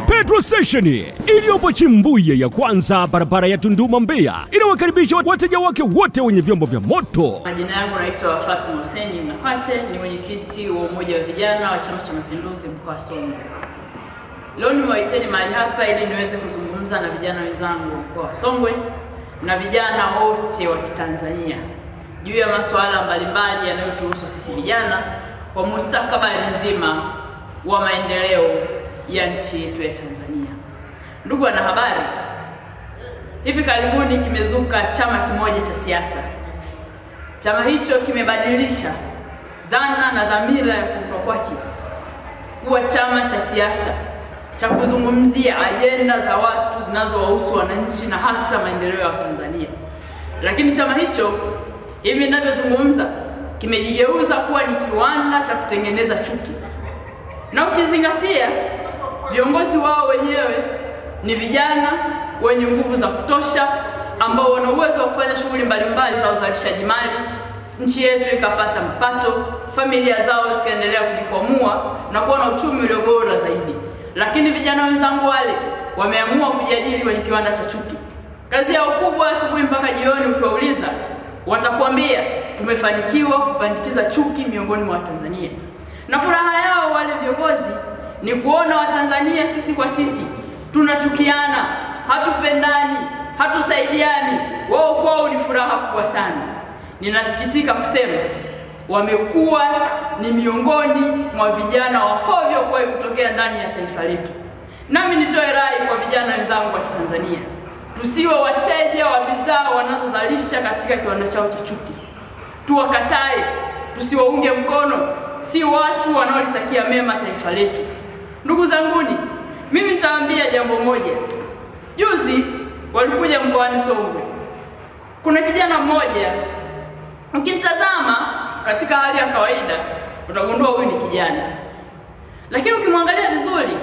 Petrol Station iliyopo Chimbuye ya kwanza, barabara ya Tunduma Mbeya, inawakaribisha wateja wake wote wenye vyombo vya moto. Majina yangu naitwa Fatma Hussein Mnapate, ni mwenyekiti wa umoja wa vijana wa Chama cha Mapinduzi mkoa wa Songwe. Leo nimewaiteni mahali hapa ili niweze kuzungumza na vijana wenzangu mkoa wa Songwe na vijana wote wa Kitanzania juu ya masuala mbalimbali yanayotuhusu sisi vijana kwa mustakabali nzima wa maendeleo ya nchi yetu ya Tanzania. Ndugu wanahabari, hivi karibuni kimezuka chama kimoja cha siasa. Chama hicho kimebadilisha dhana na dhamira ya kuundwa kwake kuwa chama cha siasa cha kuzungumzia ajenda za watu zinazowahusu wananchi na hasa maendeleo ya Tanzania. Lakini chama hicho hivi ninavyozungumza kimejigeuza kuwa ni kiwanda cha kutengeneza chuki, na ukizingatia viongozi wao wenyewe ni vijana wenye nguvu za kutosha ambao wana uwezo wa kufanya shughuli mbalimbali za uzalishaji mali, nchi yetu ikapata mapato, familia zao zikaendelea kujikwamua na kuwa na uchumi ulio bora zaidi. Lakini vijana wenzangu wale wameamua kujiajiri kwenye kiwanda cha chuki. Kazi yao kubwa asubuhi mpaka jioni, ukiwauliza watakwambia tumefanikiwa kupandikiza chuki miongoni mwa Watanzania. Na furaha yao wale viongozi ni kuona Watanzania sisi kwa sisi tunachukiana, hatupendani, hatusaidiani. Wao kwao ni furaha kubwa sana. Ninasikitika kusema wamekuwa ni miongoni mwa vijana wahovyo kwa kutokea ndani ya taifa letu. Nami nitoe rai kwa vijana wenzangu wa Tanzania, tusiwe wateja wa bidhaa wanazozalisha katika kiwanda chao cha chuki. Tuwakatae, tusiwaunge mkono, si watu wanaolitakia mema taifa letu. Ndugu zanguni, mimi nitaambia jambo moja. Juzi walikuja mkoani Songwe. Kuna kijana mmoja, ukimtazama katika hali ya kawaida utagundua huyu ni kijana, lakini ukimwangalia vizuri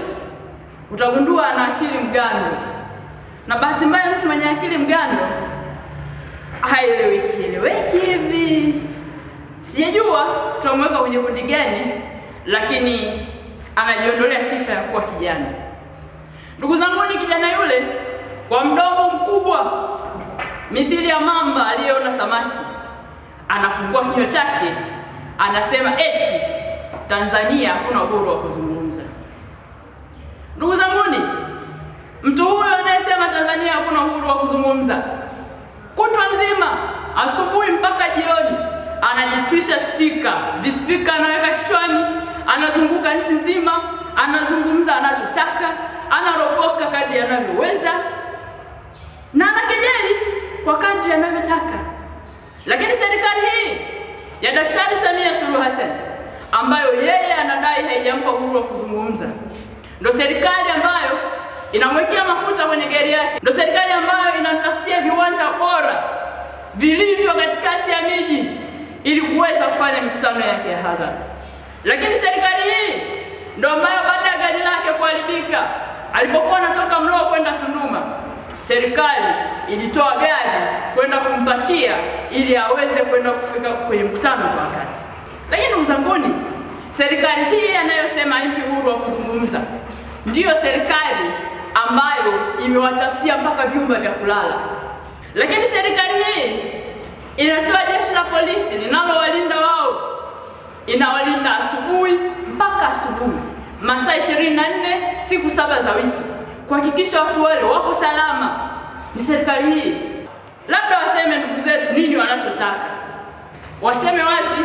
utagundua ana akili mgando. Na bahati mbaya mtu mwenye akili mgando haeleweki hivi. Sijajua tutamweka kwenye kundi gani, lakini anajiondolea sifa ya kuwa kijana. Ndugu zangu, ni kijana yule kwa mdomo mkubwa mithili ya mamba aliyeona samaki, anafungua kinywa chake anasema eti Tanzania hakuna uhuru wa kuzungumza. Ndugu zangu, mtu huyo anayesema Tanzania hakuna uhuru wa kuzungumza, kutwa nzima asubuhi mpaka jioni anajitwisha spika, vispika anaweka kichwani, anazunguka nchi nzima, anazungumza anachotaka, anaropoka kadri anavyoweza na anakejeli kwa kadri anavyotaka. Lakini serikali hii ya Daktari Samia Suluhu Hassan ambayo yeye anadai haijampa uhuru wa kuzungumza, ndio serikali ambayo inamwekea mafuta kwenye gari yake, ndio serikali ambayo inamtafutia viwanja bora vilivyo katikati ya miji ili kuweza kufanya mikutano yake ya hadhara. Lakini serikali hii ndio ambayo baada ya gari lake kuharibika alipokuwa anatoka Mlowo kwenda Tunduma, serikali ilitoa gari kwenda kumpakia ili aweze kwenda kufika kwenye mkutano kwa wakati. Lakini ndugu zanguni, serikali hii anayosema haipi uhuru wa kuzungumza ndiyo serikali ambayo imewatafutia mpaka vyumba vya kulala. Lakini serikali hii inatoa jeshi la polisi linalowalinda wao, inawalinda asubuhi mpaka asubuhi, masaa 24 siku 7 za wiki, kuhakikisha watu wale wako salama. Ni serikali hii. Labda waseme ndugu zetu nini wanachotaka, waseme wazi.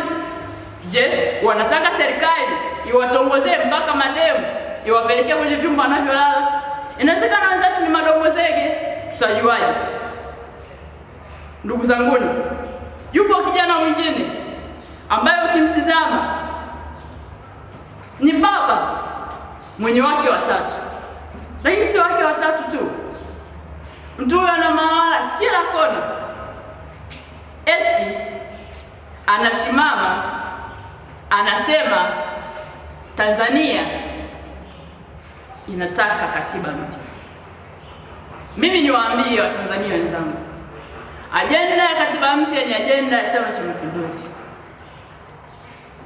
Je, wanataka serikali iwatongozee mpaka mademu, iwapelekea kwenye vyumba wanavyolala? Inawezekana wenzetu ni madogo zege, tutajuaje? Ndugu zanguni, yupo kijana mwingine ambaye ukimtizama ni baba mwenye wake watatu, lakini si wake watatu tu. Mtu huyo ana mawala kila kona, eti anasimama anasema Tanzania inataka katiba mpya. Mimi niwaambie Watanzania wenzangu, ajenda ya katiba mpya ni ajenda ya Chama cha Mapinduzi.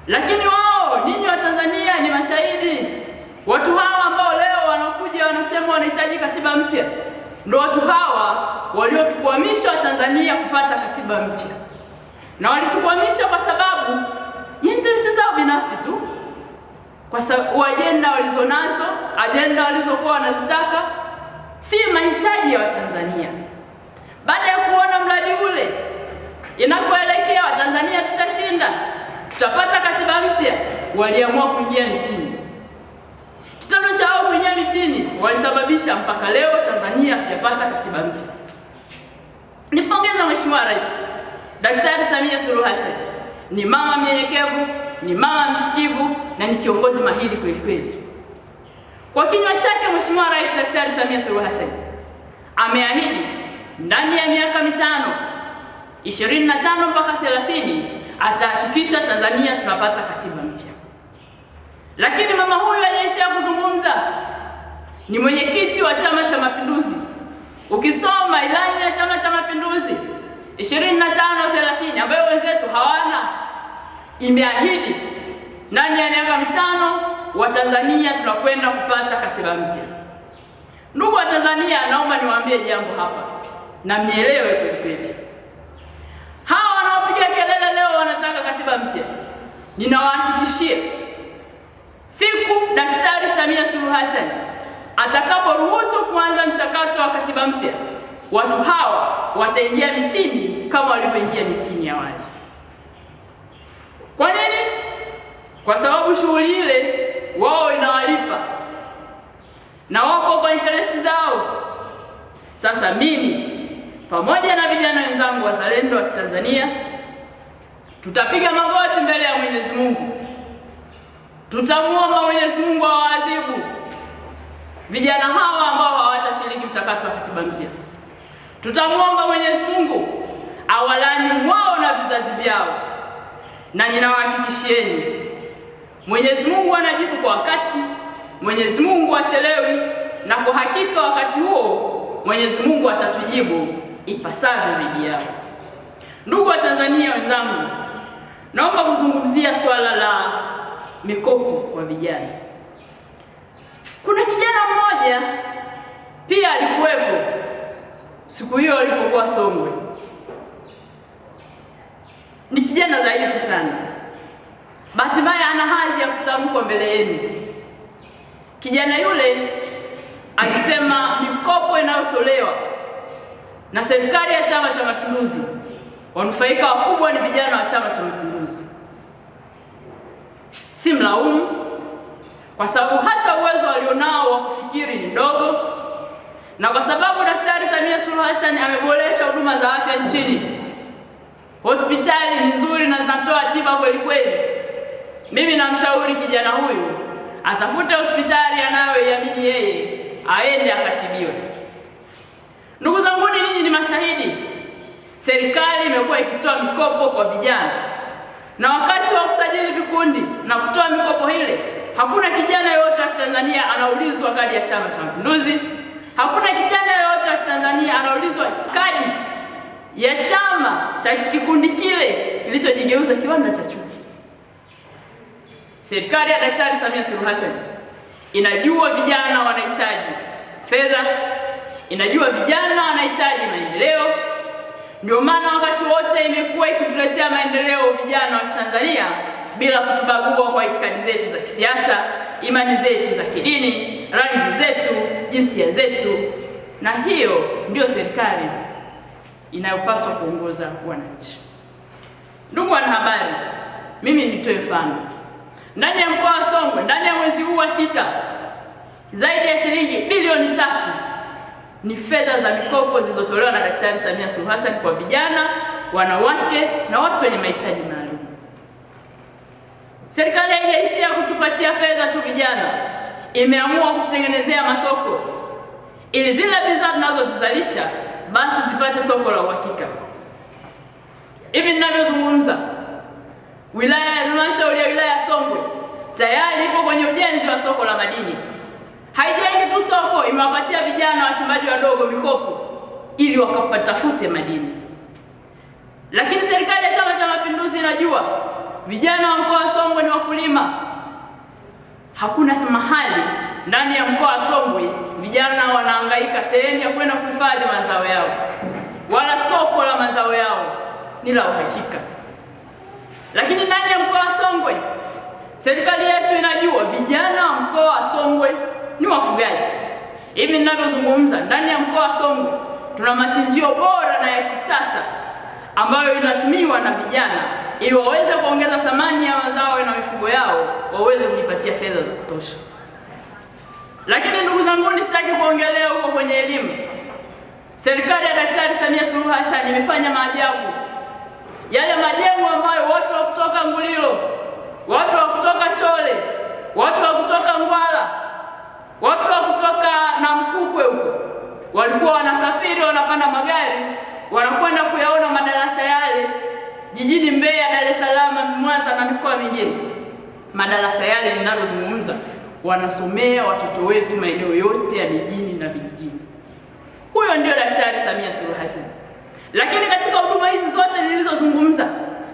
Lakini wao ninyi Watanzania ni mashahidi. Watu hawa ambao leo wanakuja wanasema wanahitaji katiba mpya, ndio watu hawa waliotukwamisha Watanzania kupata katiba mpya. Na walitukwamisha kwa sababu ya interest zao binafsi tu, kwa sababu ajenda walizonazo, ajenda walizokuwa wanazitaka si mahitaji ya Watanzania. Baada ya kuona mradi ule inakoelekea, Watanzania tutashinda, tutapata katiba mpya, waliamua kuingia mitini. Kitendo chao kuingia mitini walisababisha mpaka leo Tanzania hatujapata katiba mpya. Nimpongeza Mheshimiwa Rais Daktari Samia Suluhu Hassan. Ni mama mnyenyekevu, ni mama msikivu na ni kiongozi mahiri kweli kweli. Kwa kinywa chake Mheshimiwa Rais Daktari Samia Suluhu Hassan ameahidi ndani ya miaka mitano 25 mpaka 30 atahakikisha Tanzania tunapata katiba mpya. Lakini mama huyu aliyeishia kuzungumza ni mwenyekiti wa Chama cha Mapinduzi. Ukisoma ilani ya Chama cha Mapinduzi 25-30 ambayo wenzetu hawana, imeahidi ndani ya miaka mitano wa Tanzania tunakwenda kupata katiba mpya. Ndugu wa Tanzania, naomba niwaambie jambo hapa na mnielewe kweli kweli. Hawa wanaopiga kelele leo wanataka katiba mpya, ninawahakikishia siku Daktari Samia Suluhu Hassan atakaporuhusu kuanza mchakato wa katiba mpya, watu hawa wataingia mitini kama walivyoingia mitini awali. Kwa nini? Kwa sababu shughuli ile wao inawalipa na wapo kwa interest zao. Sasa mimi pamoja na vijana wenzangu wazalendo wa Tanzania tutapiga magoti mbele ya Mwenyezi Mungu, tutamuomba Mwenyezi Mungu awaadhibu vijana hawa ambao hawatashiriki mchakato wa katiba mpya. Tutamuomba Mwenyezi Mungu awalani wao na vizazi vyao, na ninawahakikishieni Mwenyezi Mungu anajibu kwa wakati, Mwenyezi Mungu achelewi, na kwa hakika wakati huo Mwenyezi Mungu atatujibu ipasavyo dhidi yao. Ndugu wa Tanzania wenzangu, naomba kuzungumzia swala la mikopo kwa vijana. Kuna kijana mmoja pia alikuwepo siku hiyo alipokuwa Songwe. Ni kijana dhaifu sana, bahati mbaya ana hadhi ya kutamkwa mbele yenu. Kijana yule alisema mikopo inayotolewa na serikali ya Chama cha Mapinduzi, wanufaika wakubwa ni vijana wa Chama cha Mapinduzi. Si mlaumu, kwa sababu hata uwezo walionao wa kufikiri ni ndogo, na kwa sababu Daktari Samia Suluhu Hassan ameboresha huduma za afya nchini. Hospitali ni nzuri na zinatoa tiba kweli kweli. Mimi namshauri kijana huyu atafute hospitali anayoiamini yeye, aende akatibiwe. Ndugu zangu, ninyi ni mashahidi. Serikali imekuwa ikitoa mikopo kwa vijana, na wakati wa kusajili vikundi na kutoa mikopo ile, hakuna kijana yoyote wa Tanzania anaulizwa kadi ya Chama cha Mapinduzi. Hakuna kijana yoyote wa Tanzania anaulizwa kadi ya chama cha kikundi kile kilichojigeuza kiwanda cha chuki. Serikali ya Daktari Samia Suluhu Hassan inajua vijana wanahitaji fedha, inajua vijana wanahitaji maendeleo. Ndio maana wakati wote imekuwa ikituletea maendeleo vijana wa Tanzania bila kutubagua kwa itikadi zetu za kisiasa, imani zetu za kidini, rangi zetu, jinsia zetu. Na hiyo ndio serikali inayopaswa kuongoza wananchi. Ndugu wanahabari, mimi nitoe mfano. Ndani ya mkoa wa Songwe, ndani ya mwezi huu wa 6, zaidi ya shilingi bilioni 3 ni fedha za mikopo zilizotolewa na Daktari Samia Suluhu Hassan kwa vijana, wanawake na watu wenye mahitaji maalum. Serikali haijaishia kutupatia fedha tu vijana, imeamua kutengenezea masoko ili zile bidhaa tunazozizalisha basi zipate soko la uhakika. Hivi ninavyozungumza, halmashauri ya wilaya ya Songwe tayari ipo kwenye ujenzi wa soko la madini. Haijengi tu soko, imewapatia vijana wachimbaji wadogo mikopo ili wakapatafute madini. Lakini serikali ya Chama cha Mapinduzi inajua vijana wa mkoa wa Songwe ni wakulima. Hakuna mahali ndani ya mkoa wa Songwe vijana vijana wanahangaika, sehemu ya kwenda kuhifadhi mazao yao, wala soko la mazao yao ni la uhakika. Lakini ndani ya mkoa wa Songwe, serikali yetu inajua vijana wa mkoa wa Songwe ni wafugaji. Hivi ninavyozungumza, ndani ya mkoa wa Songwe tuna machinjio bora na ya kisasa ambayo inatumiwa na vijana ili waweze kuongeza thamani ya mazao na mifugo yao, waweze kujipatia fedha za kutosha. Lakini ndugu zangu, sitaki kuongelea huko kwenye elimu. Serikali ya Daktari Samia Suluhu Hassan imefanya maajabu. Yale majengo ambayo watu wa kutoka Ngulilo, watu wa kutoka Chole, watu wa kutoka Ngwala, watu wa kutoka Namkukwe huko walikuwa wanasafiri, wanapanda magari, wanakwenda kuyaona madarasa yale jijini Mbeya, Dar es Salaam, Mwanza na mikoa mingine. Madarasa yale ninalozungumza wanasomea watoto wetu maeneo yote ya mijini na vijijini. Huyo ndio Daktari Samia Suluhu Hassan. Lakini katika huduma hizi zote nilizozungumza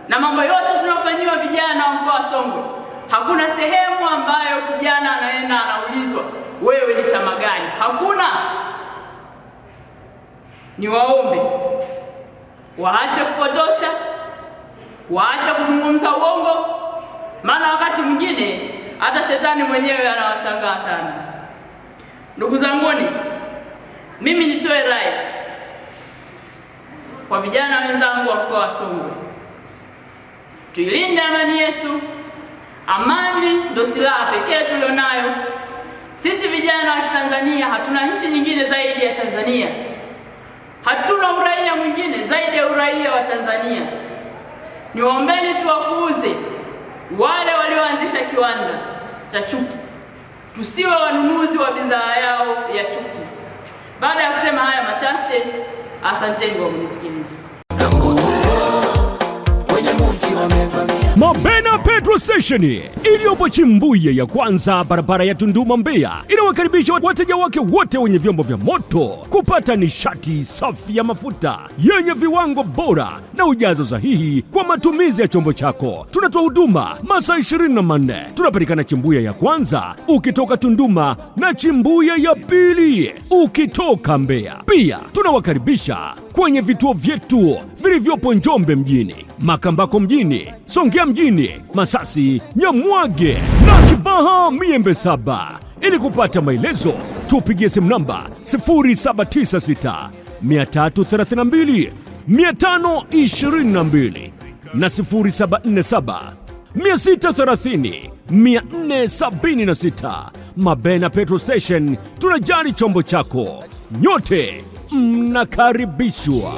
na mambo yote tunayofanyiwa vijana wa mkoa wa Songwe, hakuna sehemu ambayo kijana anaenda anaulizwa wewe ni chama gani. Hakuna. Ni waombe waache kupotosha, waache kuzungumza uongo, maana wakati mwingine hata shetani mwenyewe anawashangaa sana. Ndugu zanguni, mimi nitoe rai kwa vijana wenzangu wa mkoa wa Songwe. Tuilinde amani yetu. Amani ndio silaha pekee tulionayo. Sisi vijana wa Tanzania hatuna nchi nyingine zaidi ya Tanzania. Hatuna uraia mwingine zaidi ya uraia wa Tanzania. Niwaombeni tuwapuuze wale walioanzisha kiwanda cha chuki. Tusiwe wanunuzi wa bidhaa yao ya chuki. Baada ya kusema haya machache, asanteni kwa kunisikiliza. Mabena Petrol Station iliyopo Chimbuye ya kwanza, barabara ya Tunduma Mbeya, inawakaribisha wateja wake wote wenye vyombo vya moto kupata nishati safi ya mafuta yenye viwango bora na ujazo sahihi kwa matumizi ya chombo chako. Tunatoa huduma masaa 24. Tunapatikana Chimbuye ya kwanza ukitoka Tunduma na Chimbuye ya pili ukitoka Mbeya. Pia tunawakaribisha kwenye vituo vyetu vilivyopo Njombe mjini, Makambako mjini, Songea mjini, Masasi, Nyamwage na Kibaha Miembe Saba. Ili kupata maelezo tupigie simu namba 0796 332 522 na 0747 630 476. Mabena Petrol Station, tunajali chombo chako. Nyote mnakaribishwa.